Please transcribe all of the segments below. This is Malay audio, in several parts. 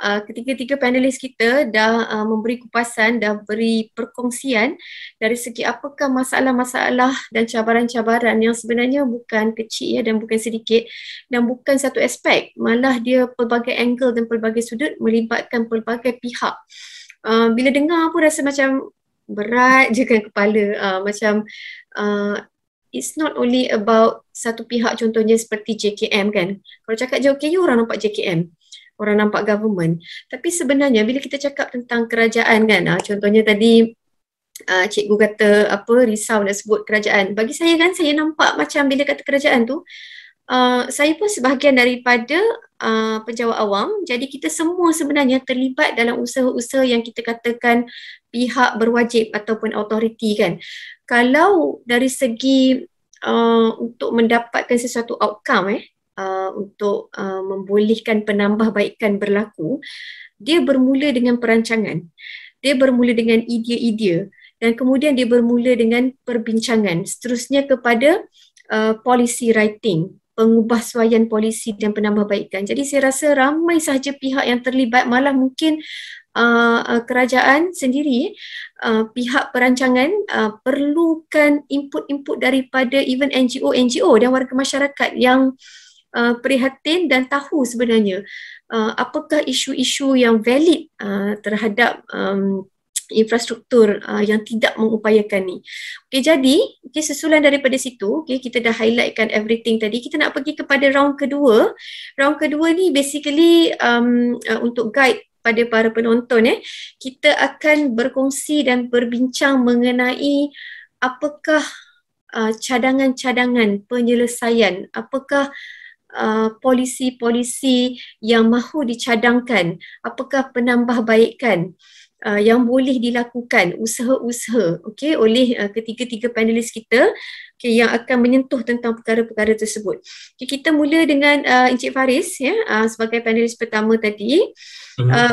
ketiga-tiga panelis kita dah memberi kupasan, dah beri perkongsian dari segi apakah masalah-masalah dan cabaran-cabaran yang sebenarnya bukan kecil ya, dan bukan sedikit, dan bukan satu aspek, malah dia pelbagai angle dan pelbagai sudut melibatkan pelbagai pihak. Bila dengar pun rasa macam berat je kan kepala, macam it's not only about satu pihak, contohnya seperti JKM kan. Kalau cakap JKM, orang nampak JKM, orang nampak government. Tapi sebenarnya bila kita cakap tentang kerajaan kan, contohnya tadi cikgu kata apa, risau nak sebut kerajaan. Bagi saya kan, saya nampak macam bila kata kerajaan tu, saya pun sebahagian daripada penjawat awam. Jadi kita semua sebenarnya terlibat dalam usaha-usaha yang kita katakan pihak berwajib ataupun authority kan. Kalau dari segi untuk mendapatkan sesuatu outcome untuk membolehkan penambahbaikan berlaku, dia bermula dengan perancangan, dia bermula dengan idea-idea, dan kemudian dia bermula dengan perbincangan, seterusnya kepada policy writing, pengubahsuaian polisi dan penambahbaikan. Jadi saya rasa ramai sahaja pihak yang terlibat, malah mungkin kerajaan sendiri, pihak perancangan perlukan input-input daripada even NGO dan warga masyarakat yang prihatin dan tahu sebenarnya apakah isu-isu yang valid terhadap infrastruktur yang tidak mengupayakan ni. Okey, jadi susulan daripada situ, kita dah highlightkan everything tadi. Kita nak pergi kepada round kedua. Round kedua ni basically untuk guide pada para penonton, kita akan berkongsi dan berbincang mengenai apakah cadangan-cadangan penyelesaian, apakah polisi-polisi yang mahu dicadangkan, apakah penambahbaikan yang boleh dilakukan, usaha-usaha oleh ketiga-tiga panelis kita yang akan menyentuh tentang perkara-perkara tersebut. Kita mula dengan Encik Faris sebagai panelis pertama tadi.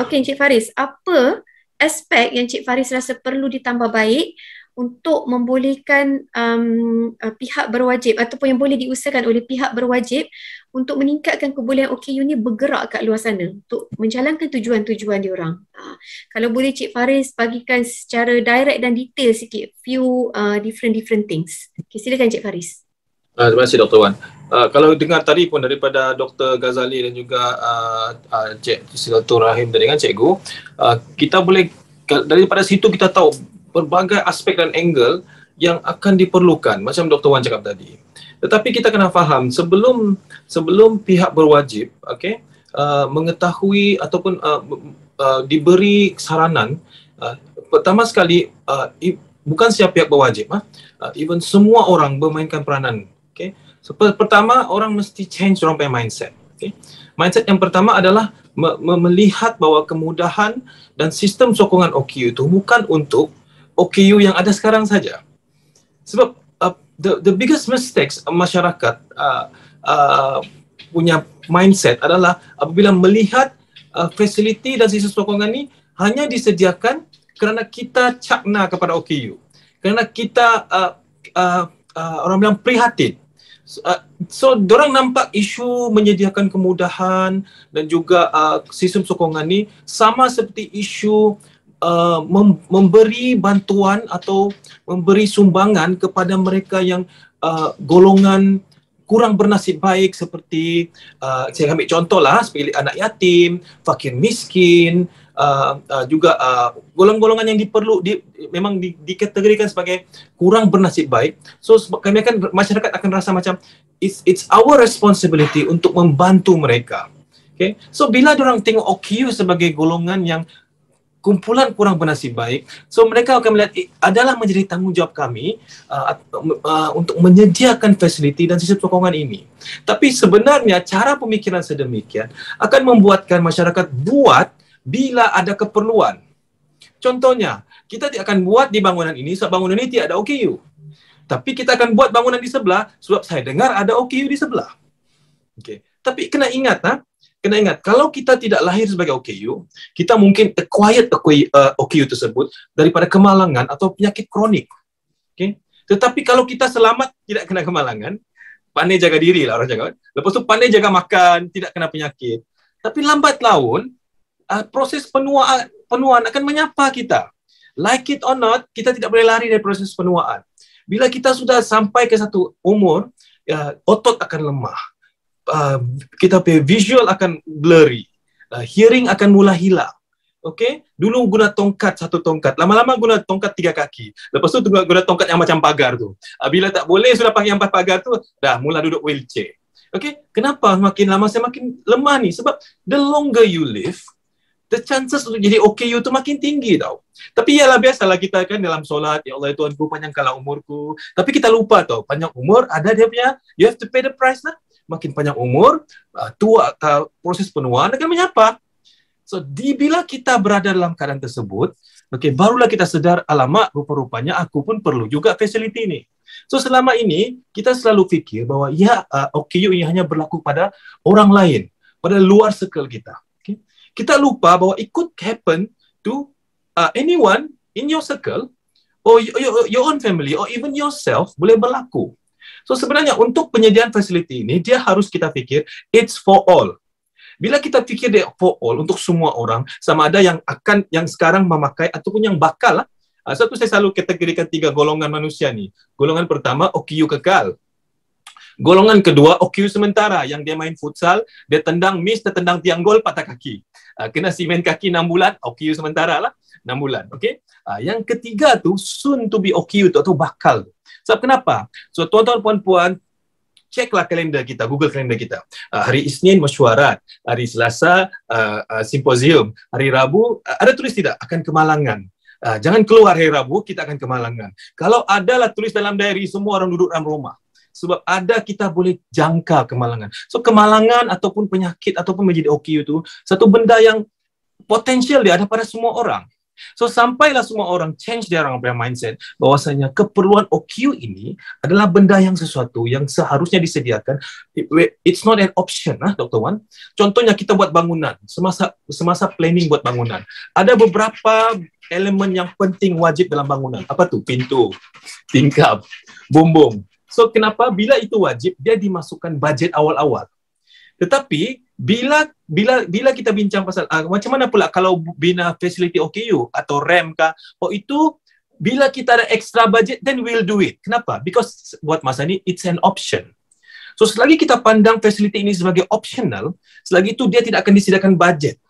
Encik Faris, apa aspek yang Encik Faris rasa perlu ditambah baik untuk membolehkan pihak berwajib ataupun yang boleh diusahakan oleh pihak berwajib untuk meningkatkan kebolehan OKU ni bergerak kat luar sana untuk menjalankan tujuan-tujuan diorang. Kalau boleh Cik Faris bagikan secara direct dan detail sikit few different things. Silakan Cik Faris. Terima kasih Dr. Wan. Kalau dengar tadi pun daripada Dr. Ghazali dan juga Cik Silaturahim dengan Cikgu, kita boleh daripada situ kita tahu berbagai aspek dan angle yang akan diperlukan macam Dr. Wan cakap tadi. Tetapi kita kena faham sebelum pihak berwajib mengetahui ataupun diberi saranan, pertama sekali bukan setiap pihak berwajib, even semua orang bermainkan peranan. So, pertama orang mesti change orang punya mindset. Mindset yang pertama adalah melihat bahawa kemudahan dan sistem sokongan OKU itu bukan untuk OKU yang ada sekarang saja. Sebab the biggest mistakes masyarakat punya mindset adalah apabila melihat fasiliti dan sistem sokongan ini hanya disediakan kerana kita cakna kepada OKU. Kerana kita orang bilang prihatin. So dorang nampak isu menyediakan kemudahan dan juga sistem sokongan ni sama seperti isu memberi bantuan atau memberi sumbangan kepada mereka yang golongan kurang bernasib baik, seperti saya ambil contoh lah seperti anak yatim, fakir miskin, juga golongan-golongan yang memang dikategorikan sebagai kurang bernasib baik. So kami akan, masyarakat akan rasa macam it's our responsibility untuk membantu mereka. Okay? So bila orang tengok OKU sebagai golongan yang kumpulan kurang bernasib baik, so mereka akan melihat adalah menjadi tanggungjawab kami untuk menyediakan fasiliti dan sistem sokongan ini. Tapi sebenarnya cara pemikiran sedemikian akan membuatkan masyarakat buat bila ada keperluan. Contohnya, kita tidak akan buat di bangunan ini sebab bangunan ini tidak ada OKU. Tapi kita akan buat bangunan di sebelah sebab saya dengar ada OKU di sebelah. Okay. Tapi kena ingat, kalau kita tidak lahir sebagai OKU, kita mungkin acquired OKU tersebut daripada kemalangan atau penyakit kronik. Okay? Tetapi kalau kita selamat, tidak kena kemalangan, pandai jaga diri lah orang cakap. Lepas tu pandai jaga makan, tidak kena penyakit. Tapi lambat laun, proses penuaan akan menyapa kita. Like it or not, kita tidak boleh lari dari proses penuaan. Bila kita sudah sampai ke satu umur, otot akan lemah. Kita punya visual akan blurry. Hearing akan mula hilang. Okay? Dulu guna tongkat, satu tongkat. Lama-lama guna tongkat 3 kaki. Lepas tu guna tongkat yang macam pagar tu. Bila tak boleh sudah pakai yang 4 pagar tu, dah mula duduk wheelchair. Okay? Kenapa makin lama saya makin lemah ni? Sebab the longer you live, the chances untuk jadi OKU tu makin tinggi tau. Tapi ialah biasalah kita kan dalam solat, ya Allah ya Tuhanku panjangkanlah umurku. Tapi kita lupa tau, panjang umur ada dia punya, you have to pay the price lah. Makin panjang umur, tua, proses penuaan akan menyapa. So, bila kita berada dalam keadaan tersebut, okay, barulah kita sedar, alamak, rupa-rupanya aku pun perlu juga fasiliti ni. So, selama ini, kita selalu fikir bahawa ya, OKU ini hanya berlaku pada orang lain, pada luar circle kita. Kita lupa bahawa it could happen to anyone in your circle or your own family or even yourself boleh berlaku. So sebenarnya untuk penyediaan fasiliti ini, dia harus kita fikir it's for all. Bila kita fikir dia for all, untuk semua orang, sama ada yang sekarang memakai ataupun yang bakal. Satu saya selalu kategorikan 3 golongan manusia ni. Golongan pertama, OKU kekal. Golongan kedua, OKU sementara, yang dia main futsal, dia tendang miss, dia tendang tiang gol, patah kaki. Kena simen kaki 6 bulan, OKU sementara lah, 6 bulan. Okay? Yang ketiga tu, soon to be OKU tu, atau bakal. Sebab kenapa? So, tuan-tuan, puan-puan, ceklah kalender kita, Google kalender kita. Hari Isnin, mesyuarat. Hari Selasa, simposium. Hari Rabu, ada tulis tidak? Akan kemalangan. Jangan keluar hari Rabu, kita akan kemalangan. Kalau adalah tulis dalam diary, semua orang duduk dalam rumah. Sebab ada kita boleh jangka kemalangan. So kemalangan ataupun penyakit ataupun menjadi OKU itu satu benda yang potensial dia ada pada semua orang. So sampailah semua orang change dia orang punya mindset bahwasanya keperluan OKU ini adalah benda yang sesuatu yang seharusnya disediakan. It's not an option, Dr. Wan. Contohnya kita buat bangunan, semasa planning buat bangunan. Ada beberapa elemen yang penting wajib dalam bangunan. Apa tu? Pintu, tingkap, bumbung. So kenapa? Bila itu wajib, dia dimasukkan budget awal-awal. Tetapi bila kita bincang pasal macam mana pula kalau bina facility OKU atau RAM kah? Oh itu bila kita ada extra budget, then we'll do it. Kenapa? Because buat masa ni it's an option. So selagi kita pandang facility ini sebagai optional, selagi itu dia tidak akan disediakan budget.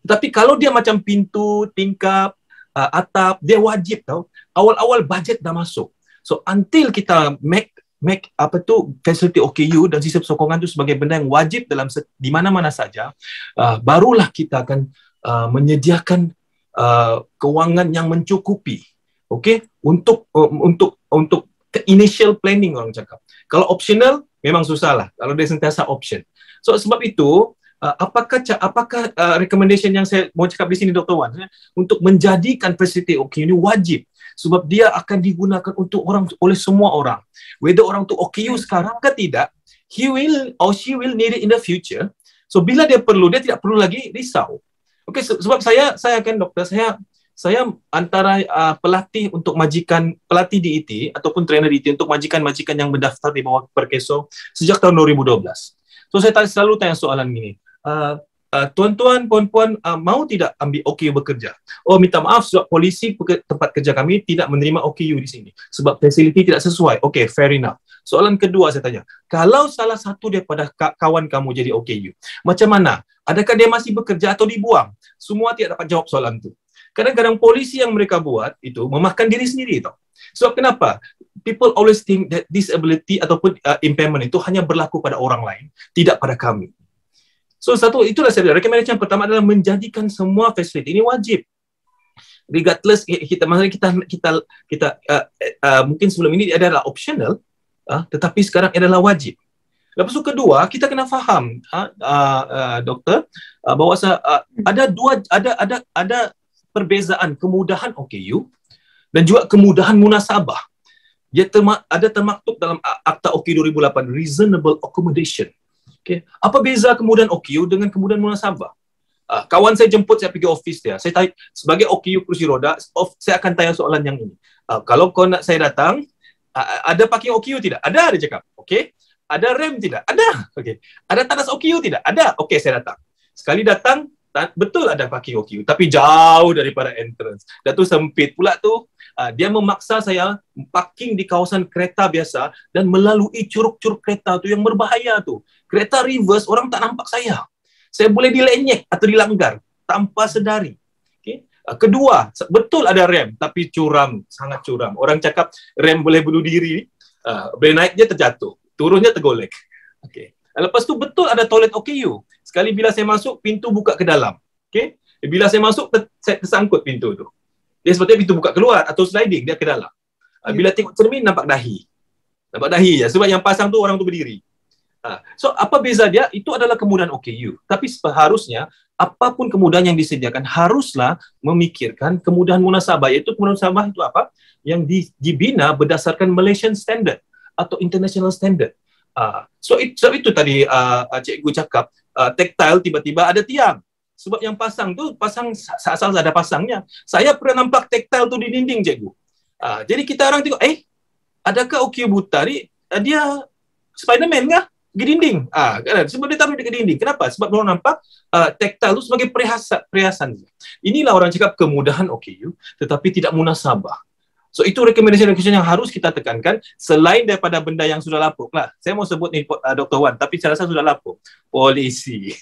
Tapi kalau dia macam pintu, tingkap, atap, dia wajib tau. Awal-awal budget dah masuk. So until kita make facility OKU dan sistem sokongan itu sebagai benda yang wajib dalam di mana-mana saja, barulah kita akan menyediakan kewangan yang mencukupi, okay, untuk initial planning orang cakap. Kalau optional memang susah lah kalau dia sentiasa option. So sebab itu apakah recommendation yang saya mau cakap di sini Dr. Wan, untuk menjadikan facility OKU ini wajib. Sebab dia akan digunakan untuk oleh semua orang. Whether orang tu OKU sekarang ke tidak, he will or she will need it in the future. So bila dia perlu, dia tidak perlu lagi risau. Okay, sebab saya akan doktor, saya antara pelatih untuk majikan, pelatih DET ataupun trainer DET untuk majikan-majikan yang mendaftar di bawah Perkeso sejak tahun 2012. So saya selalu tanya soalan gini. Tuan-tuan, puan-puan, mau tidak ambil OKU bekerja? Oh, minta maaf sebab polisi tempat kerja kami tidak menerima OKU di sini sebab fasiliti tidak sesuai. Okay, fair enough. Soalan kedua saya tanya, kalau salah satu daripada kawan kamu jadi OKU, macam mana? Adakah dia masih bekerja atau dibuang? Semua tidak dapat jawab soalan itu. Kadang-kadang polisi yang mereka buat itu memakan diri sendiri tau. Sebab kenapa? People always think that disability ataupun impairment itu hanya berlaku pada orang lain, tidak pada kami. So itulah saya rekomendasi yang pertama adalah menjadikan semua fasiliti ini wajib. Regardless kita mungkin sebelum ini adalah optional, tetapi sekarang adalah wajib. Lepas itu kedua, kita kena faham doktor bahawa ada perbezaan kemudahan OKU dan juga kemudahan munasabah. Dia ada termaktub dalam Akta OKU 2008, reasonable accommodation. Okay. Apa beza kemudahan OKU dengan kemudahan munasabah? Kawan saya jemput saya pergi office dia. Saya tanya, sebagai OKU kursi roda, saya akan tanya soalan yang ini. Kalau kau nak saya datang, ada parking OKU tidak? Ada, dia cakap. Okey. Ada rem tidak? Ada. Okey. Ada tandas OKU tidak? Ada. Okey, saya datang. Sekali datang, betul ada parking OKU, tapi jauh daripada entrance. Dan tu sempit pula tu. Dia memaksa saya parking di kawasan kereta biasa dan melalui curug-curug kereta tu yang berbahaya tu. Kereta reverse, orang tak nampak saya. Saya boleh dilenyek atau dilanggar tanpa sedari. Okay. Kedua, betul ada rem, tapi curam, sangat curam. Orang cakap rem boleh bunuh diri, boleh naik dia terjatuh, turunnya tergolek. Okay. Lepas tu betul ada toilet OKU. Sekali bila saya masuk, pintu buka ke dalam. Okay. Bila saya masuk, saya tersangkut pintu tu. Dia sepertinya pintu buka keluar atau sliding, dia ke dalam. Bila tengok cermin, nampak dahi. Nampak dahi je. Sebab yang pasang tu orang tu berdiri. So, apa beza dia? Itu adalah kemudahan OKU. Tapi seharusnya, apapun kemudahan yang disediakan, haruslah memikirkan kemudahan munasabah. Iaitu kemudahan munasabah itu apa? Yang dibina berdasarkan Malaysian Standard atau International Standard. So itu tadi cikgu cakap, tactile tiba-tiba ada tiang. Sebab yang pasang tu, asal ada pasangnya. Saya pernah nampak tactile tu di dinding, cikgu. Jadi kita orang tengok, adakah OKU buta ni, dia Spiderman kah? Di dinding. Sebab dia taruh dekat dinding. Kenapa? Sebab orang nampak tactile tu sebagai perhiasan. Inilah orang cakap kemudahan OKU, tetapi tidak munasabah. So itu recommendation yang harus kita tekankan selain daripada benda yang sudah lapuk lah. Saya mau sebut ni Dr. Wan, tapi saya rasa sudah lapuk. Polisi.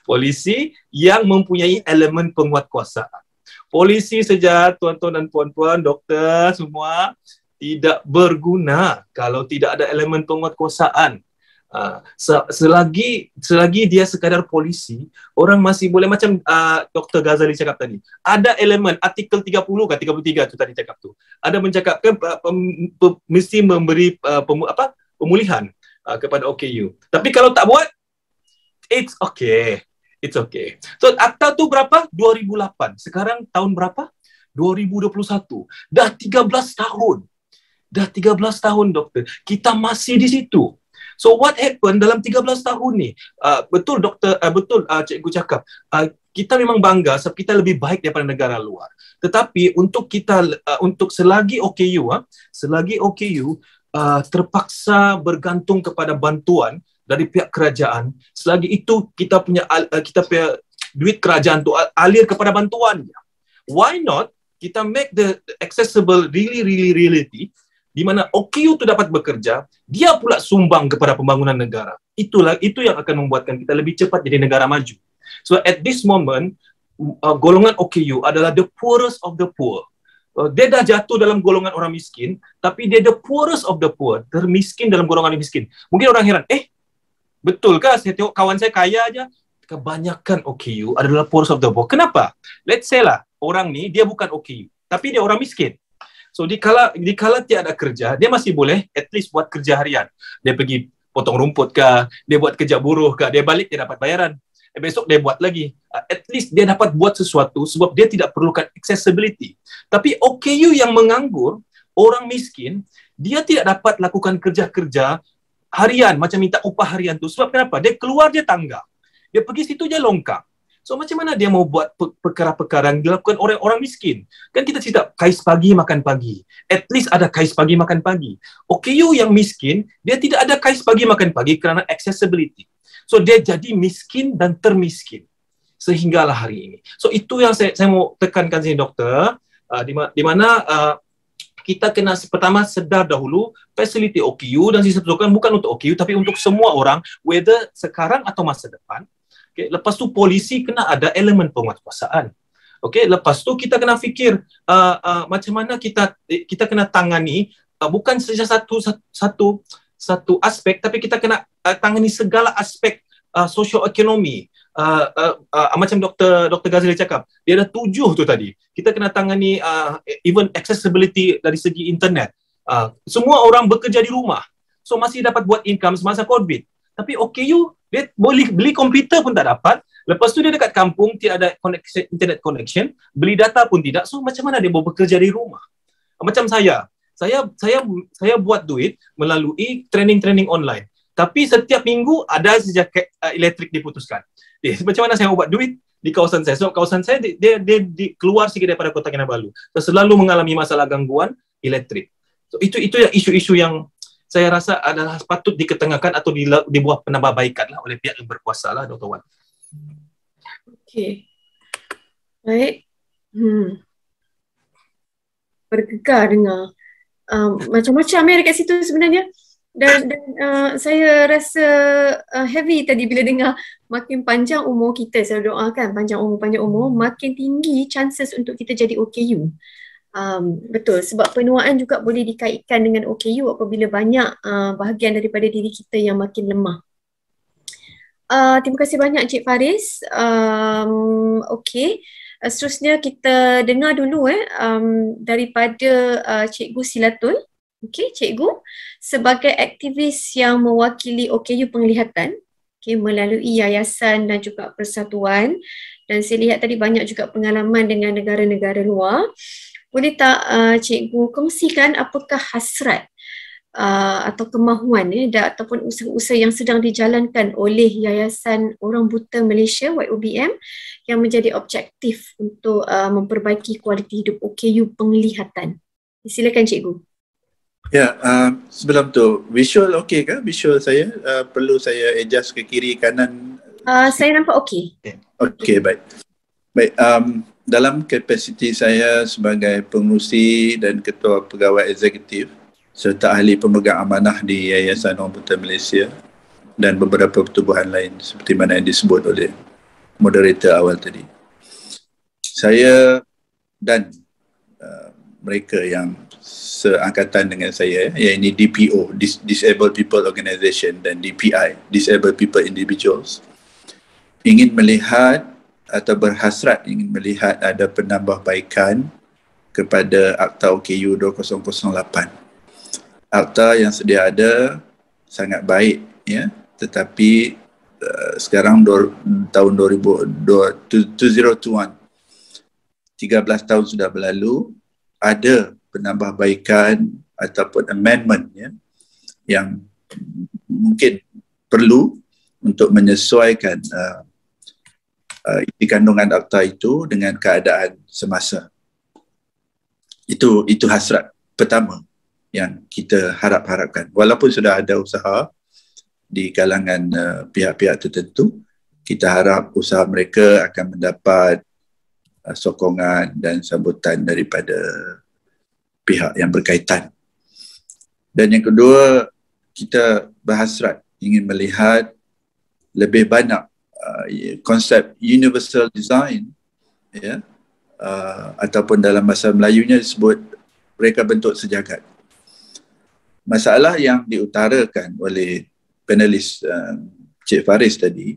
Polisi yang mempunyai elemen penguatkuasaan. Polisi saja, tuan-tuan dan puan-puan, doktor semua, tidak berguna kalau tidak ada elemen penguatkuasaan. Selagi dia sekadar polisi, orang masih boleh macam Dr. Ghazali cakap tadi. Ada elemen artikel 30 ke 33 tu tadi cakap tu. Ada mencakapkan mesti memberi pemulihan kepada OKU. Tapi kalau tak buat, it's okay. It's okay. So akta tu berapa? 2008. Sekarang tahun berapa? 2021. Dah 13 tahun. Dah 13 tahun, doktor. Kita masih di situ. So what happened dalam 13 tahun ni? Betul doktor, betul cikgu cakap. Kita memang bangga sebab kita lebih baik daripada negara luar. Tetapi untuk selagi OKU terpaksa bergantung kepada bantuan dari pihak kerajaan, selagi itu kita punya duit kerajaan tu alir kepada bantuan. Why not kita make the accessible really reality di mana OKU itu dapat bekerja, dia pula sumbang kepada pembangunan negara. Itu yang akan membuatkan kita lebih cepat jadi negara maju. So at this moment, golongan OKU adalah the poorest of the poor. Dia dah jatuh dalam golongan orang miskin, tapi dia the poorest of the poor, termiskin dalam golongan miskin. Mungkin orang heran, betulkah saya tengok kawan saya kaya aja? Kebanyakan OKU adalah poorest of the poor. Kenapa? Let's say lah, orang ni dia bukan OKU, tapi dia orang miskin. So dikala tiada kerja, dia masih boleh at least buat kerja harian. Dia pergi potong rumput kah, dia buat kerja buruh kah, dia balik dia dapat bayaran. Besok dia buat lagi. At least dia dapat buat sesuatu sebab dia tidak perlukan accessibility. Tapi OKU yang menganggur, orang miskin, dia tidak dapat lakukan kerja-kerja harian macam minta upah harian tu. Sebab kenapa? Dia keluar dia tangga. Dia pergi situ je longkang. So macam mana dia mau buat perkara-perkara yang dilakukan oleh orang miskin? Kan kita cerita kais pagi makan pagi. At least ada kais pagi makan pagi. OKU yang miskin, dia tidak ada kais pagi makan pagi kerana accessibility. So dia jadi miskin dan termiskin sehinggalah hari ini. So itu yang saya mau tekankan sini doktor, di mana kita kena pertama sedar dahulu fasiliti OKU dan sistem bukan untuk OKU tapi untuk semua orang, whether sekarang atau masa depan. Okay. Lepas tu polisi kena ada elemen penguatkuasaan. Okay. Lepas tu kita kena fikir macam mana kita kena tangani bukan saja satu aspek, tapi kita kena tangani segala aspek sosioekonomi. Macam Dr. Ghazali cakap, dia ada 7 tu tadi. Kita kena tangani even accessibility dari segi internet. Semua orang bekerja di rumah, so masih dapat buat income semasa COVID. Tapi OKU, dia boleh beli komputer pun tak dapat. Lepas tu dia dekat kampung, tiada internet connection, beli data pun tidak. So macam mana dia boleh bekerja di rumah? Macam saya buat duit melalui training online. Tapi setiap minggu ada saja elektrik diputuskan. Macam mana saya buat duit di kawasan saya? So kawasan saya dia keluar sikit daripada Kota Kinabalu. So, selalu mengalami masalah gangguan elektrik. So itu yang isu-isu yang saya rasa adalah patut diketengahkan atau dibuat penambahbaikan lah oleh pihak yang berkuasa lah, Dr. Wan. Okey. Baik. Bergegar dengar. Macam-macam ya dekat situ sebenarnya. Dan saya rasa heavy tadi bila dengar makin panjang umur kita, saya doakan panjang umur, makin tinggi chances untuk kita jadi OKU. Betul, sebab penuaan juga boleh dikaitkan dengan OKU apabila banyak bahagian daripada diri kita yang makin lemah. Terima kasih banyak Cik Faris. Okey. Seterusnya kita dengar dulu daripada Cikgu Silatul. Okey, Cikgu sebagai aktivis yang mewakili OKU penglihatan, melalui yayasan dan juga persatuan, dan saya lihat tadi banyak juga pengalaman dengan negara-negara luar. Boleh tak Cikgu kongsikan apakah hasrat atau kemahuan ataupun usaha-usaha yang sedang dijalankan oleh Yayasan Orang Buta Malaysia YOBM yang menjadi objektif untuk memperbaiki kualiti hidup OKU penglihatan. Silakan Cikgu. Ya, sebelum tu visual okey ke? Visual saya perlu saya adjust ke kiri kanan. Saya nampak okey. Okey, baik. Baik, dalam kapasiti saya sebagai pengurusi dan ketua pegawai eksekutif serta ahli pemegang amanah di Yayasan Orang Buta Malaysia dan beberapa pertubuhan lain seperti mana yang disebut oleh moderator awal tadi. Saya dan mereka yang seangkatan dengan saya, iaitu DPO, Disabled People Organisation, dan DPI, Disabled People Individuals, ingin melihat atau berhasrat ingin melihat ada penambahbaikan kepada Akta OKU 2008. Akta yang sedia ada sangat baik, ya, tetapi sekarang tahun 2021, 13 tahun sudah berlalu, ada penambahbaikan ataupun amendment yang mungkin perlu untuk menyesuaikan isi kandungan akta itu dengan keadaan semasa. Itu hasrat pertama yang kita harapkan. Walaupun sudah ada usaha di kalangan pihak-pihak tertentu, kita harap usaha mereka akan mendapat sokongan dan sambutan daripada pihak yang berkaitan. Dan yang kedua, kita berhasrat ingin melihat lebih banyak konsep universal design, ataupun dalam bahasa Melayunya disebut reka bentuk sejagat. Masalah yang diutarakan oleh panelis Cik Faris tadi,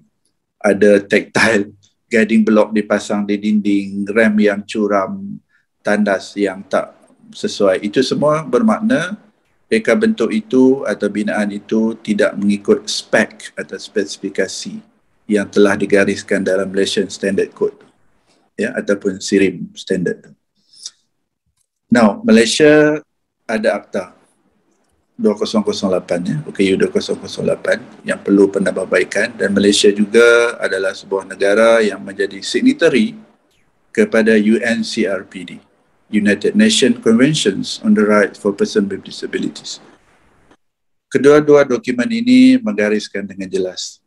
ada tactile guiding block dipasang di dinding, rem yang curam, tandas yang tak sesuai. Itu semua bermakna reka bentuk itu atau binaan itu tidak mengikut spek atau spesifikasi yang telah digariskan dalam Malaysian Standard Code, ataupun SIRIM Standard. Now, Malaysia ada Akta 2008, OKU 2008 yang perlu penambahbaikan, dan Malaysia juga adalah sebuah negara yang menjadi signatory kepada UNCRPD, United Nations Conventions on the Rights for Persons with Disabilities. Kedua-dua dokumen ini menggariskan dengan jelas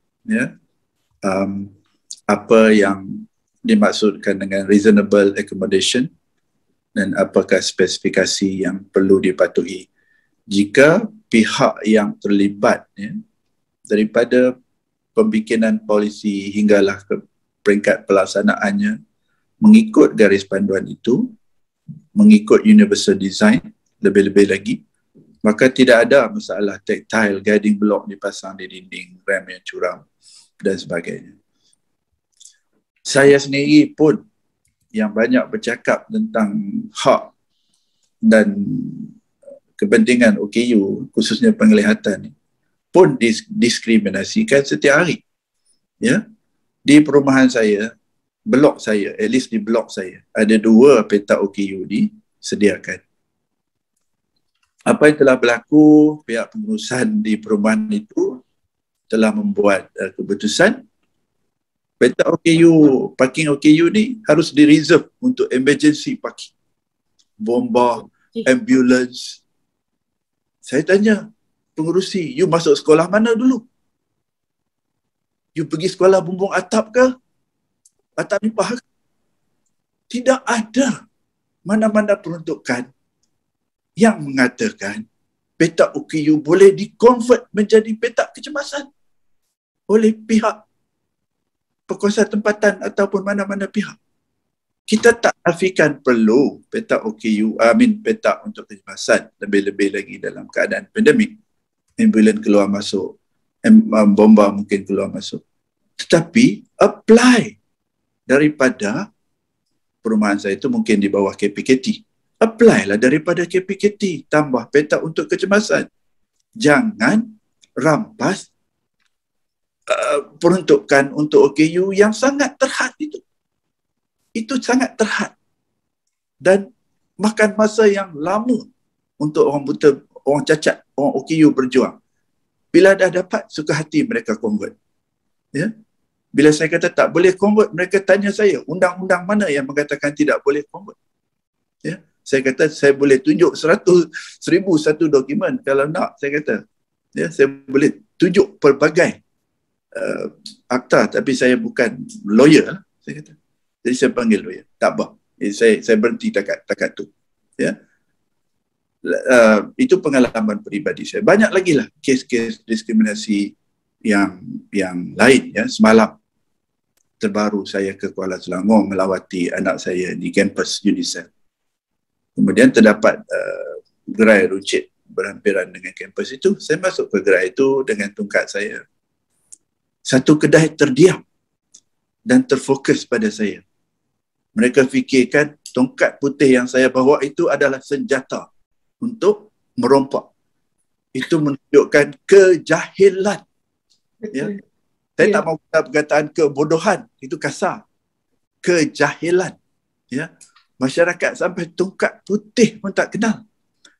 apa yang dimaksudkan dengan reasonable accommodation dan apakah spesifikasi yang perlu dipatuhi jika pihak yang terlibat daripada pembikinan polisi hinggalah ke peringkat pelaksanaannya mengikut garis panduan itu, mengikut universal design, lebih-lebih lagi, maka tidak ada masalah tactile guiding block dipasang di dinding, rem yang curam dan sebagainya. Saya sendiri pun yang banyak bercakap tentang hak dan kepentingan OKU, khususnya penglihatan, pun diskriminasikan setiap hari. Di perumahan saya, blok saya, at least di blok saya, ada 2 petak OKU disediakan. Apa yang telah berlaku, pihak pengurusan di perumahan itu telah membuat keputusan petak OKU, parking OKU ni harus di-reserve untuk emergency parking. Bomba, ambulans. Saya tanya pengurusi, you masuk sekolah mana dulu? You pergi sekolah bumbung atap ke? Tak mipah. Tidak ada mana-mana peruntukan yang mengatakan petak OKU boleh dikonvert menjadi petak kecemasan oleh pihak berkuasa tempatan ataupun mana-mana pihak. Kita tak nafikan perlu petak OKU, petak untuk kecemasan, lebih-lebih lagi dalam keadaan pandemik. Ambulan keluar masuk, bomba mungkin keluar masuk. Tetapi apply daripada perumahan saya itu mungkin di bawah KPKT. Apply lah daripada KPKT, tambah petak untuk kecemasan. Jangan rampas peruntukan untuk OKU yang sangat terhad itu. Itu sangat terhad. Dan makan masa yang lama untuk orang buta, orang cacat, orang OKU berjuang. Bila dah dapat, suka hati mereka convert. Ya? Bila saya kata tak boleh convert, mereka tanya saya, undang-undang mana yang mengatakan tidak boleh convert? Ya? Saya kata, saya boleh tunjuk 1,001 dokumen. Kalau nak, saya kata, ya, saya boleh tunjuk pelbagai akta, tapi saya bukan lawyer lah, saya kata. Jadi saya panggil lawyer. Tak apa. Saya berhenti takat tu. Ya. Itu pengalaman peribadi saya. Banyak lagi lah kes-kes diskriminasi yang lain. Ya. Semalam terbaru saya ke Kuala Selangor melawati anak saya di kampus UNICEF. Kemudian terdapat gerai runcit berhampiran dengan kampus itu. Saya masuk ke gerai itu dengan tongkat saya. Satu kedai terdiam dan terfokus pada saya. Mereka fikirkan tongkat putih yang saya bawa itu adalah senjata untuk merompak. Itu menunjukkan kejahilan. Ya. Saya tak mahu guna perkataan kebodohan. Itu kasar. Kejahilan. Ya. Masyarakat sampai tongkat putih pun tak kenal.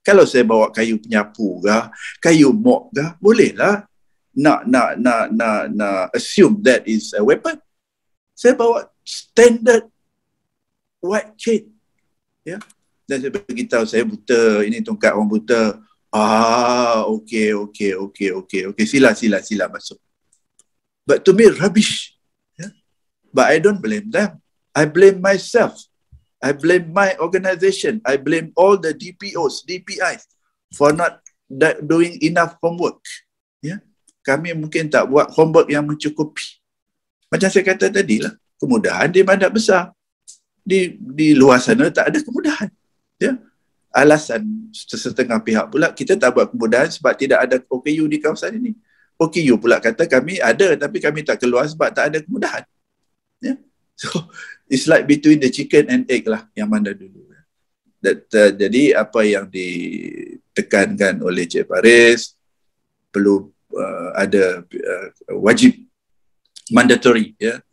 Kalau saya bawa kayu penyapu ke, kayu mop ke, bolehlah nak assume that is a weapon. Saya bawa standard white chain. Ya. Dan saya beritahu saya buta, ini tongkat orang buta. Okey. Sila masuk. But to me, rubbish. Yeah? But I don't blame them. I blame myself. I blame my organization. I blame all the DPOs, DPIs for not doing enough homework. Yeah? Kami mungkin tak buat homework yang mencukupi. Macam saya kata tadi lah, kemudahan di bandar besar. Di luar sana tak ada kemudahan. Ya? Alasan setengah pihak pula, kita tak buat kemudahan sebab tidak ada OKU di kawasan ini. OKU pula kata kami ada tapi kami tak keluar sebab tak ada kemudahan. Ya? So, it's like between the chicken and egg lah yang mana dulu. Jadi apa yang ditekankan oleh Cik Faris, perlu ada wajib mandatory, ya.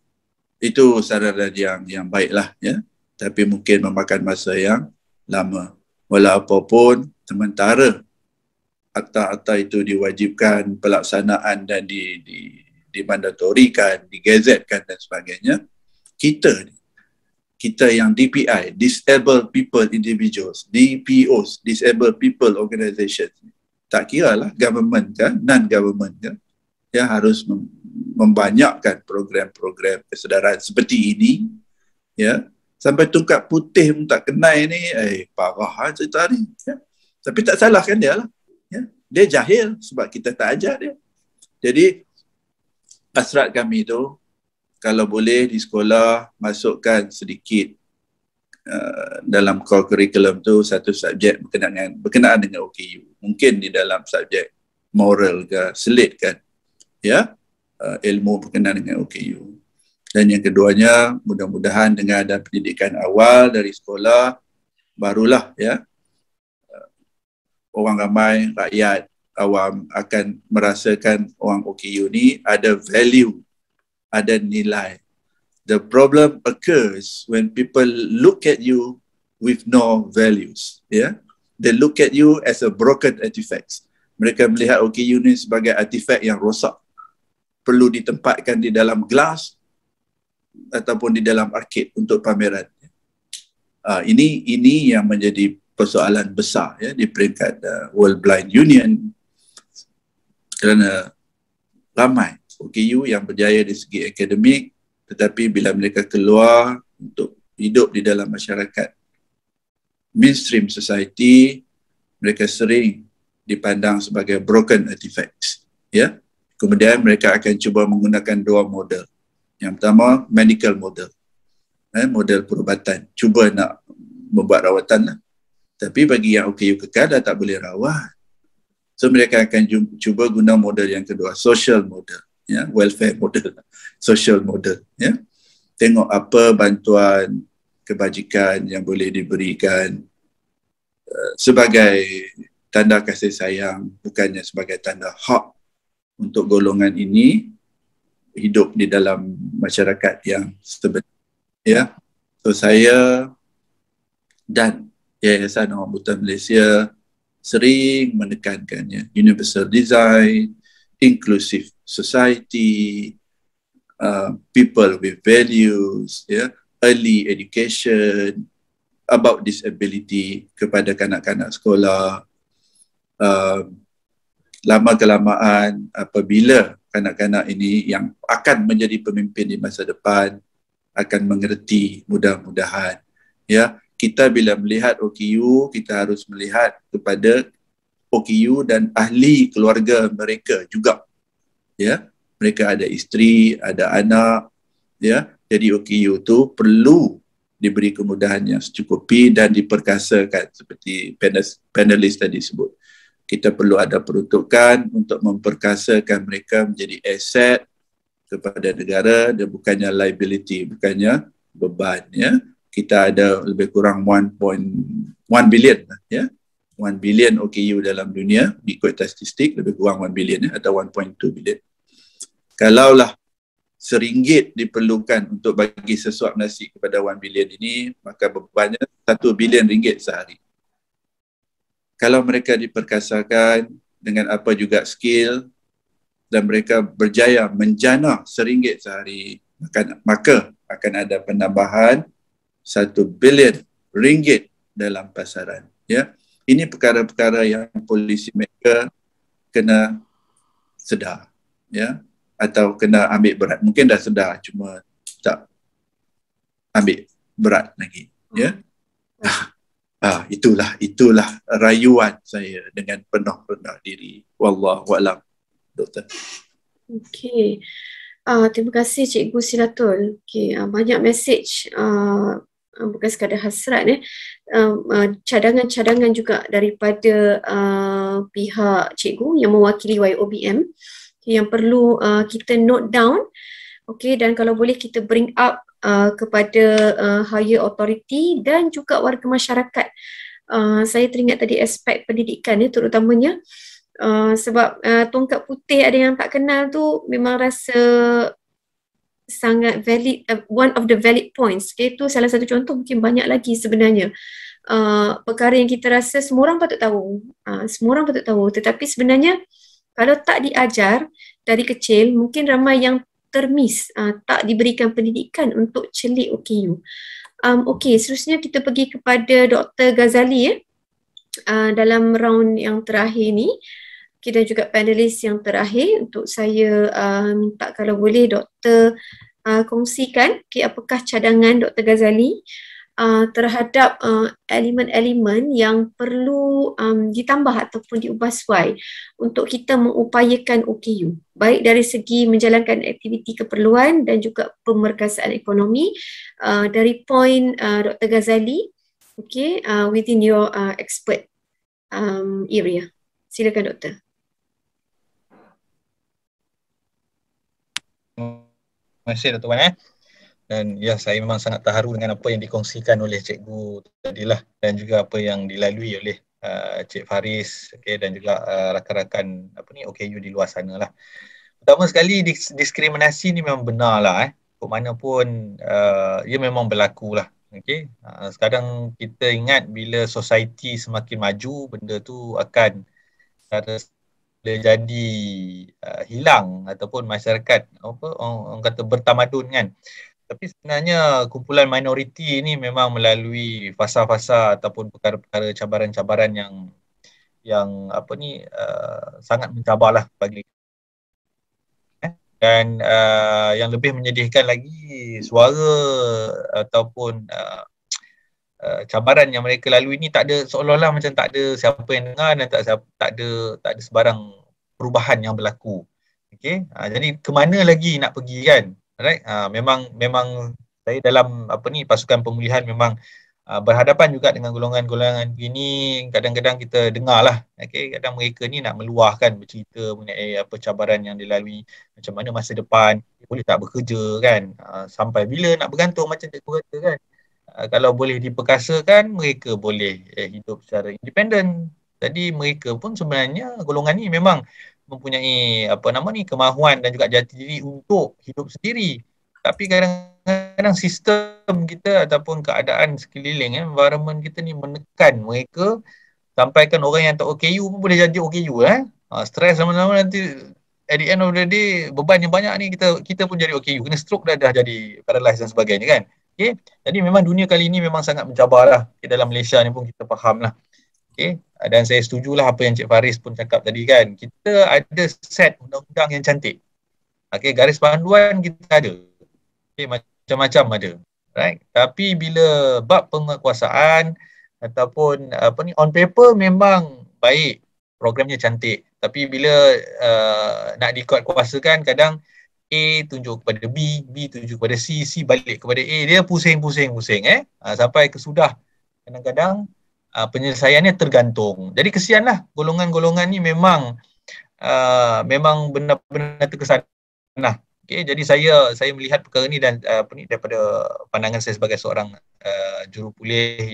Itu saranan yang baiklah, ya. Tapi mungkin memakan masa yang lama. Walau apapun, sementara akta-akta itu diwajibkan pelaksanaan dan dimandatorikan, digazetkan dan sebagainya, kita yang DPI, Disabled People Individuals, DPOs, Disabled People Organizations, tak kira lah government kan, non-government kan, yang harus membanyakkan program-program kesedaran seperti ini, ya. Sampai tongkat putih pun tak kenal ni, parah cerita ni. Ya. Tapi tak salahkan dia lah. Ya. Dia jahil sebab kita tak ajar dia. Jadi, hasrat kami tu, kalau boleh di sekolah, masukkan sedikit dalam core curriculum tu satu subjek berkenaan dengan OKU. Mungkin di dalam subjek moral ke, selit kan. Ya, ilmu berkenaan dengan OKU. Dan yang keduanya, mudah-mudahan dengan ada pendidikan awal dari sekolah, barulah ya orang ramai, rakyat awam akan merasakan orang OKU ni ada value, ada nilai. The problem occurs when people look at you with no values. Yeah? They look at you as a broken artifacts. Mereka melihat OKU ni sebagai artifak yang rosak. Perlu ditempatkan di dalam gelas ataupun di dalam arcade untuk pameran. Ini yang menjadi persoalan besar ya, di peringkat World Blind Union, kerana ramai OKU yang berjaya dari segi akademik Tetapi bila mereka keluar untuk hidup di dalam masyarakat mainstream society, mereka sering dipandang sebagai broken artifacts. Ya. Kemudian mereka akan cuba menggunakan dua model. Yang pertama, medical model. Model perubatan. Cuba nak membuat rawatan lah. Tapi bagi yang OKU kekal dah tak boleh rawat. So mereka akan cuba guna model yang kedua, social model. Ya, welfare model, social model. Ya. Tengok apa bantuan kebajikan yang boleh diberikan sebagai tanda kasih sayang, bukannya sebagai tanda hak untuk golongan ini hidup di dalam masyarakat yang sebenar. Ya. So saya dan Yayasan Orang Buta Malaysia sering menekankannya, universal design, inclusive society, people with values, early education, about disability kepada kanak-kanak sekolah. Lama-kelamaan apabila kanak-kanak ini yang akan menjadi pemimpin di masa depan akan mengerti, mudah-mudahan. Ya, kita bila melihat OKU, kita harus melihat kepada OKU dan ahli keluarga mereka juga. Ya, mereka ada isteri, ada anak. Ya, jadi OKU tu perlu diberi kemudahan yang secukupi dan diperkasakan seperti panelis tadi sebut. Kita perlu ada peruntukan untuk memperkasakan mereka menjadi aset kepada negara dan bukannya liability, bukannya beban. Ya. Kita ada lebih kurang 1.1 billion, ya, 1 billion OKU dalam dunia, ikut statistik lebih kurang 1 billion, atau 1.2 billion. Kalaulah RM1 diperlukan untuk bagi sesuap nasi kepada 1 billion ini, maka bebannya RM1 billion sehari. Kalau mereka diperkasakan dengan apa juga skill dan mereka berjaya menjana RM1 sehari, maka akan ada penambahan RM1 billion dalam pasaran. Ya, ini perkara-perkara yang polisi mereka kena sedar, ya, atau kena ambil berat. Mungkin dah sedar, cuma tak ambil berat lagi. Ya, itulah rayuan saya dengan penuh rendah diri. Wallahu a'lam, Doktor. Okey. Terima kasih Cikgu Silatul. Okay, banyak mesej, bukan sekadar hasrat, cadangan-cadangan juga daripada pihak cikgu yang mewakili YOBM yang perlu kita note down. Okay, dan kalau boleh kita bring up kepada higher authority dan juga warga masyarakat. Saya teringat tadi aspek pendidikan terutamanya. Sebab tongkat putih ada yang tak kenal tu memang rasa sangat valid, one of the valid points. Okay, itu salah satu contoh, mungkin banyak lagi sebenarnya. Perkara yang kita rasa semua orang patut tahu, tetapi sebenarnya kalau tak diajar dari kecil, mungkin ramai yang termiss, tak diberikan pendidikan untuk celik OKU. Okey, seterusnya kita pergi kepada Dr. Ghazali dalam round yang terakhir ni. Okay, dan juga panelis yang terakhir, untuk saya minta kalau boleh Doktor kongsikan apakah cadangan Dr. Ghazali terhadap elemen-elemen yang perlu ditambah ataupun diubah sesuai untuk kita mengupayakan OKU, baik dari segi menjalankan aktiviti keperluan dan juga pemerkasaan ekonomi dari poin Dr. Ghazali, within your expert area. Silakan Doktor. Terima kasih Dr. Wan. Dan ya, saya memang sangat terharu dengan apa yang dikongsikan oleh cikgu tadilah dan juga apa yang dilalui oleh Cik Faris, dan juga rakan-rakan OKU di luar sana lah. Pertama sekali, diskriminasi ni memang benar lah. Ke mana pun ia memang berlaku lah. Sekarang kita ingat bila society semakin maju, benda tu akan jadi hilang ataupun masyarakat orang kata bertamadun kan. Tapi sebenarnya kumpulan minoriti ini memang melalui fasa-fasa ataupun perkara-perkara cabaran-cabaran yang sangat mencabarlah bagi Dan yang lebih menyedihkan lagi, suara ataupun cabaran yang mereka lalui ni tak ada, seolah-olah macam tak ada siapa yang dengar dan tak ada sebarang perubahan yang berlaku. Okey, jadi ke mana lagi nak pergi kan? Alright, memang saya dalam pasukan pemulihan memang berhadapan juga dengan golongan-golongan begini. Kadang-kadang kita dengar lah, kadang mereka ni nak meluahkan, bercerita mengenai apa cabaran yang dilalui, macam mana masa depan, boleh tak bekerja kan, sampai bila nak bergantung macam cikgu kata kan. Kalau boleh diperkasakan, mereka boleh hidup secara independen. Jadi mereka pun sebenarnya, golongan ni memang mempunyai kemahuan dan juga jati diri untuk hidup sendiri. Tapi kadang-kadang sistem kita ataupun keadaan sekeliling, environment kita ni menekan mereka, sampaikan orang yang tak OKU pun boleh jadi OKU. Stres lama-lama nanti at the end of the day, beban yang banyak ni kita pun jadi OKU, kena stroke dah jadi paralyzed dan sebagainya kan. Okay. Jadi memang dunia kali ini memang sangat mencabar lah. Dalam Malaysia ni pun kita faham lah. Okay. Dan saya setujulah apa yang Cik Faris pun cakap tadi kan. Kita ada set undang-undang yang cantik. Okay. Garis panduan kita ada. Okay. Macam-macam ada. Right. Tapi bila bab penguasaan ataupun on paper memang baik. Programnya cantik. Tapi bila nak dikuatkuasakan, kadang A tunjuk kepada B, B tunjuk kepada C, C balik kepada A. Dia pusing-pusing. Sampai kesudah kadang-kadang penyelesaiannya tergantung. Jadi kesianlah golongan-golongan ni memang benar-benar terkesan. Okay, jadi saya melihat perkara ni dan daripada pandangan saya sebagai seorang jurupulih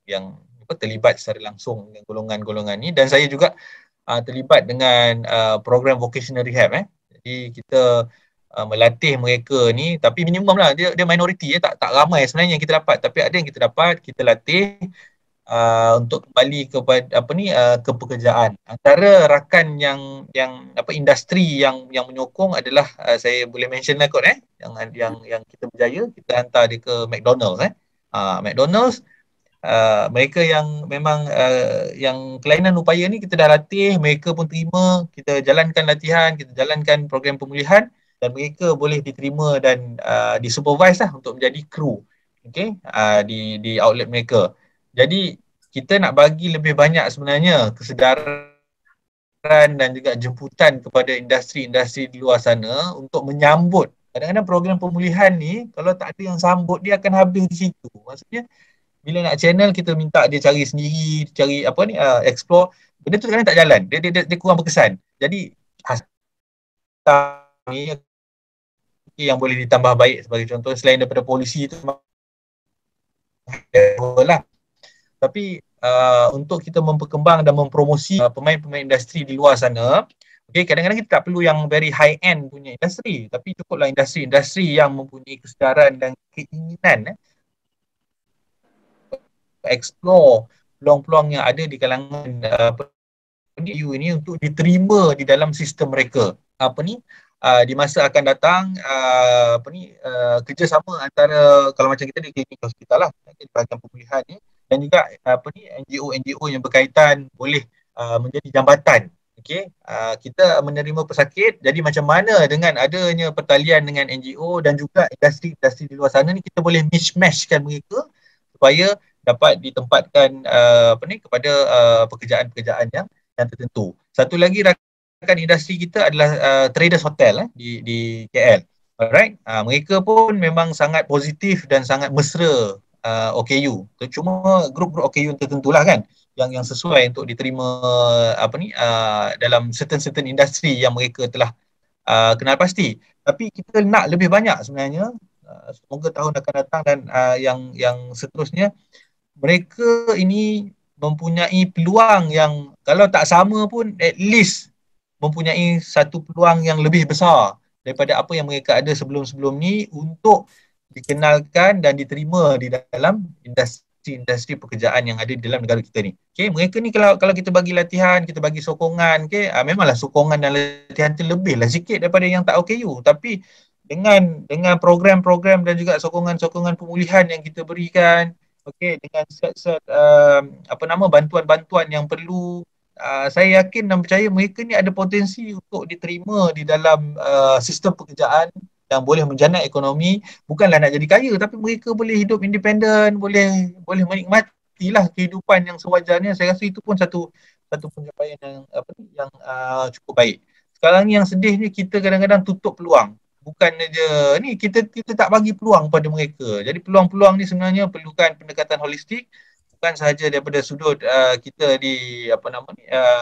yang terlibat secara langsung dengan golongan-golongan ni, dan saya juga terlibat dengan program vocational rehab. Jadi kita melatih mereka ni, tapi minimum lah, dia minoriti, tak ramai sebenarnya yang kita dapat, tapi ada yang kita dapat, kita latih untuk kembali kepada ke pekerjaan. Antara rakan yang industri yang menyokong adalah saya boleh mention lah kot yang kita berjaya, kita hantar dia ke McDonald's. McDonald's, mereka yang memang yang kelainan upaya ni kita dah latih, mereka pun terima, kita jalankan latihan, kita jalankan program pemulihan, dan mereka boleh diterima dan disupervise lah untuk menjadi kru, di outlet mereka. Jadi kita nak bagi lebih banyak sebenarnya kesedaran dan juga jemputan kepada industri-industri di luar sana untuk menyambut. Kadang-kadang program pemulihan ni, kalau tak ada yang sambut, dia akan habis di situ. Maksudnya bila nak channel, kita minta dia cari sendiri, cari explore, benda tu kadang tak jalan, dia kurang berkesan. Jadi ni yang boleh ditambah baik, sebagai contoh, selain daripada polisi tu lah. Tapi untuk kita memperkembang dan mempromosi pemain-pemain industri di luar sana, kadang-kadang kita tak perlu yang very high end punya industri, tapi cukuplah industri-industri yang mempunyai kesedaran dan keinginan explore peluang-peluang yang ada di kalangan EU ini untuk diterima di dalam sistem mereka. Di masa akan datang, kerjasama antara, kalau macam kita di klinik hospital lah, di bahagian pemulihan ni, dan juga NGO yang berkaitan boleh menjadi jambatan. Kita menerima pesakit, jadi macam mana dengan adanya pertalian dengan NGO dan juga industri-industri di luar sana ni, kita boleh mismatchkan mereka supaya dapat ditempatkan kepada pekerjaan-pekerjaan yang tertentu. Satu lagi rakan industri kita adalah Traders Hotel di KL. Alright, mereka pun memang sangat positif dan sangat mesra OKU. Cuma grup-grup OKU tertentulah kan yang sesuai untuk diterima dalam certain industri yang mereka telah kenal pasti. Tapi kita nak lebih banyak sebenarnya. Semoga tahun akan datang dan yang seterusnya, mereka ini mempunyai peluang yang kalau tak sama pun at least mempunyai satu peluang yang lebih besar daripada apa yang mereka ada sebelum-sebelum ni untuk dikenalkan dan diterima di dalam industri pekerjaan yang ada di dalam negara kita ni. Mereka ni kalau kita bagi latihan, kita bagi sokongan, memanglah sokongan dan latihan tu lebihlah sikit daripada yang tak OKU, tapi dengan program-program dan juga sokongan-sokongan pemulihan yang kita berikan, dengan set bantuan-bantuan yang perlu, saya yakin dan percaya mereka ni ada potensi untuk diterima di dalam sistem pekerjaan yang boleh menjana ekonomi. Bukanlah nak jadi kaya, tapi mereka boleh hidup independen, boleh menikmatilah kehidupan yang sewajarnya. Saya rasa itu pun satu pencapaian yang cukup baik. Sekarang ni yang sedihnya kita kadang-kadang tutup peluang. Bukan aja ni kita tak bagi peluang pada mereka. Jadi peluang-peluang ni sebenarnya perlukan pendekatan holistik, bukan sahaja daripada sudut kita di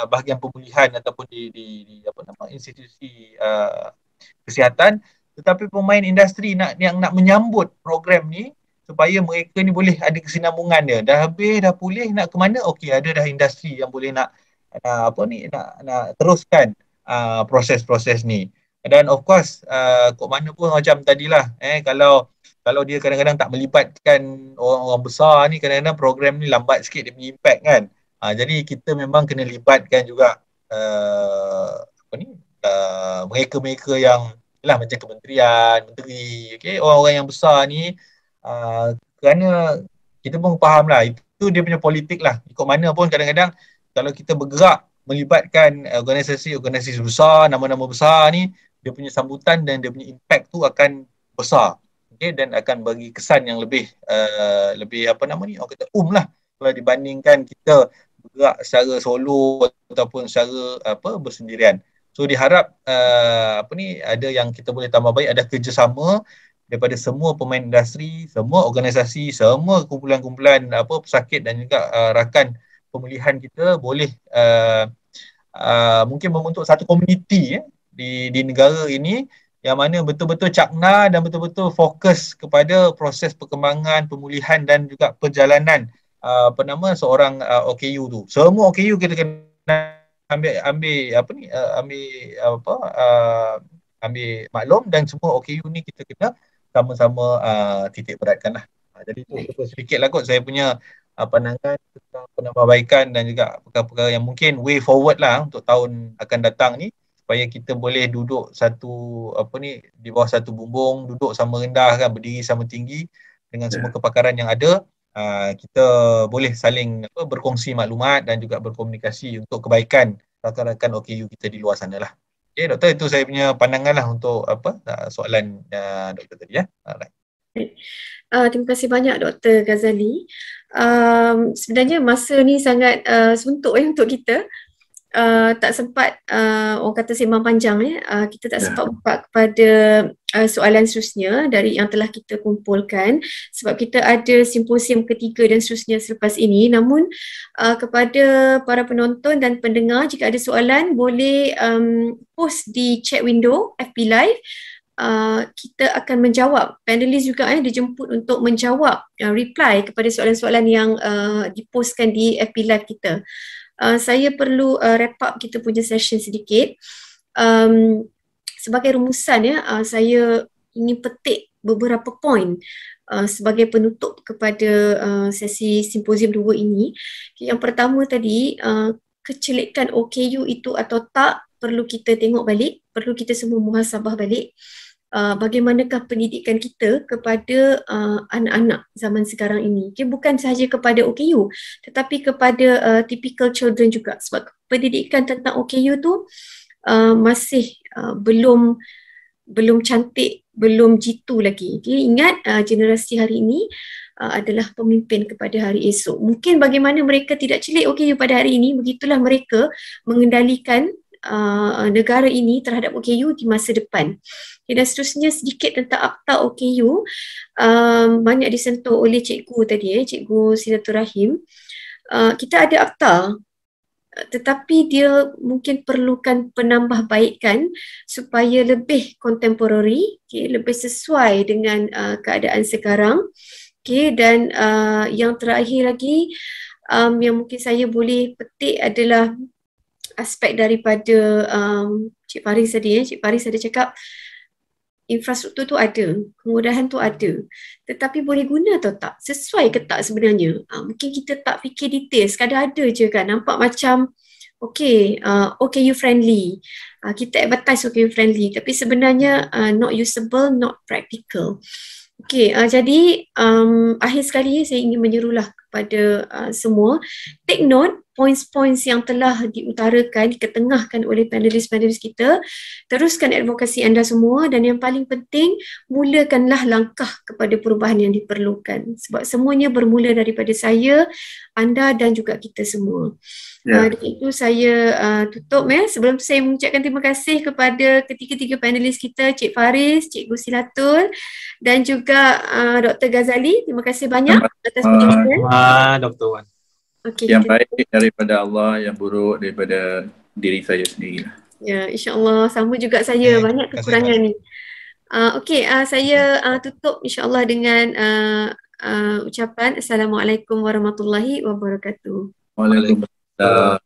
bahagian pemulihan ataupun di institusi kesihatan, tetapi pemain industri yang nak menyambut program ni supaya mereka ni boleh ada kesinambungan dia. Dah habis, dah pulih, nak ke mana? Okey, ada dah industri yang boleh nak teruskan proses-proses ni. Dan of course kok mana pun macam tadilah kalau dia kadang-kadang tak melibatkan orang-orang besar ni, kadang-kadang program ni lambat sikit dia punya impact kan. Jadi kita memang kena libatkan juga mereka-mereka yang macam kementerian, menteri, orang-orang yang besar ni, kerana kita pun faham lah itu dia punya politik lah. Ikut mana pun kadang-kadang kalau kita bergerak melibatkan organisasi besar, nama-nama besar ni, dia punya sambutan dan dia punya impact tu akan besar, dan akan bagi kesan yang lebih orang kata lah, kalau dibandingkan kita bergerak secara solo ataupun secara bersendirian. So diharap ada yang kita boleh tambah baik, ada kerjasama daripada semua pemain industri, semua organisasi, semua kumpulan-kumpulan pesakit dan juga rakan pemulihan kita boleh mungkin membentuk satu komuniti di negara ini yang mana betul-betul cakna dan betul-betul fokus kepada proses perkembangan, pemulihan dan juga perjalanan seorang OKU tu. Semua OKU kita kena ambil maklum, dan semua OKU ni kita kena sama-sama titik beratkan lah. Jadi itu sedikit lah kot saya punya pandangan tentang penambahbaikan dan juga perkara-perkara yang mungkin way forward lah untuk tahun akan datang ni, supaya kita boleh duduk di bawah satu bumbung, duduk sama rendah kan, berdiri sama tinggi dengan semua kepakaran yang ada. Kita boleh saling berkongsi maklumat dan juga berkomunikasi untuk kebaikan rakan-rakan OKU kita di luar sana lah. Okay, Doktor, itu saya punya pandangan lah untuk soalan Doktor tadi ya. Alright. Terima kasih banyak Dr. Ghazali. Sebenarnya masa ni sangat suntuk untuk kita. Tak sempat orang kata sembang panjang kita tak sempat buka kepada soalan seterusnya dari yang telah kita kumpulkan, sebab kita ada simposium ketiga dan seterusnya selepas ini. Namun kepada para penonton dan pendengar, jika ada soalan boleh post di chat window FB Live. Kita akan menjawab, panelis juga dijemput untuk menjawab, reply kepada soalan-soalan yang dipostkan di FB Live kita. Saya perlu wrap up kita punya session sedikit. Sebagai rumusan saya ingin petik beberapa poin sebagai penutup kepada sesi simposium 2 ini. Yang pertama tadi, kecelikan OKU itu atau tak perlu kita tengok balik, perlu kita semua muhasabah balik. Bagaimanakah pendidikan kita kepada anak-anak zaman sekarang ini. Bukan sahaja kepada OKU, tetapi kepada typical children juga. Sebab pendidikan tentang OKU tu masih belum cantik, belum jitu lagi. Ingat, generasi hari ini adalah pemimpin kepada hari esok. Mungkin bagaimana mereka tidak celik OKU pada hari ini, begitulah mereka mengendalikan negara ini terhadap OKU di masa depan. Dan seterusnya sedikit tentang akta OKU, banyak disentuh oleh cikgu tadi, Cikgu Silaturahim. Kita ada akta, tetapi dia mungkin perlukan penambahbaikan supaya lebih contemporary, lebih sesuai dengan keadaan sekarang. Dan yang terakhir lagi, yang mungkin saya boleh petik adalah aspek daripada Cik Faris tadi. Cik Faris ada cakap infrastruktur tu ada, kemudahan tu ada, tetapi boleh guna atau tak? Sesuai ke tak sebenarnya? Mungkin kita tak fikir detail, sekadar ada je kan, nampak macam OKU friendly, kita advertise OKU friendly, tapi sebenarnya not usable, not practical. Jadi akhir sekali saya ingin menyerulah kepada semua, take note points-points yang telah diutarakan, diketengahkan oleh panelis-panelis kita. Teruskan advokasi anda semua, dan yang paling penting, mulakanlah langkah kepada perubahan yang diperlukan. Sebab semuanya bermula daripada saya, anda dan juga kita semua. Dan itu saya tutup ya. Sebelum tu saya mengucapkan terima kasih kepada ketiga-tiga panelis kita, Cik Faris, Cikgu Silatul dan juga Dr. Ghazali. Terima kasih banyak atas perhatian. Dr. Wan. Okay, yang baik daripada Allah, yang buruk daripada diri saya sendiri. Ya, insya-Allah sama juga saya, banyak kekurangan ni. Okey, saya tutup insya-Allah dengan ucapan Assalamualaikum warahmatullahi wabarakatuh. Waalaikumsalam.